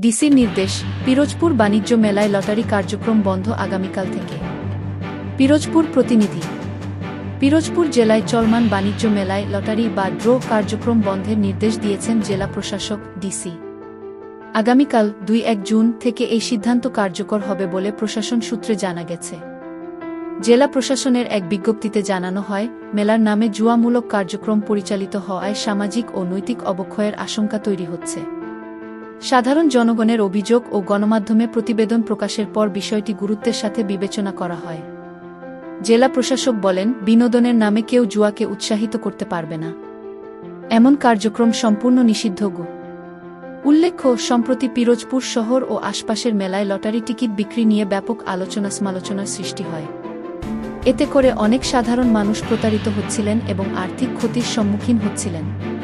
ডিসির নির্দেশ, পিরোজপুর বাণিজ্য মেলায় লটারি কার্যক্রম বন্ধ আগামীকাল থেকে। পিরোজপুর প্রতিনিধি। পিরোজপুর জেলায় চলমান বাণিজ্য মেলায় লটারি বা ড্র কার্যক্রম বন্ধের নির্দেশ দিয়েছেন জেলা প্রশাসক ডিসি। আগামীকাল ২-১ জুন থেকে এই সিদ্ধান্ত কার্যকর হবে বলে প্রশাসন সূত্রে জানা গেছে। জেলা প্রশাসনের এক বিজ্ঞপ্তিতে জানানো হয়, মেলার নামে জুয়ামূলক কার্যক্রম পরিচালিত হওয়ায় সামাজিক ও নৈতিক অবক্ষয়ের আশঙ্কা তৈরি হচ্ছে। সাধারণ জনগণের অভিযোগ ও গণমাধ্যমে প্রতিবেদন প্রকাশের পর বিষয়টি গুরুত্বের সাথে বিবেচনা করা হয়। জেলা প্রশাসক বলেন, বিনোদনের নামে কেউ জুয়াকে উৎসাহিত করতে পারবে না। এমন কার্যক্রম সম্পূর্ণ নিষিদ্ধ। উল্লেখ্য, সম্প্রতি পিরোজপুর শহর ও আশপাশের মেলায় লটারি টিকিট বিক্রি নিয়ে ব্যাপক সমালোচনার সৃষ্টি হয়। এতে করে অনেক সাধারণ মানুষ প্রতারিত হচ্ছিলেন এবং আর্থিক ক্ষতির সম্মুখীন হচ্ছিলেন।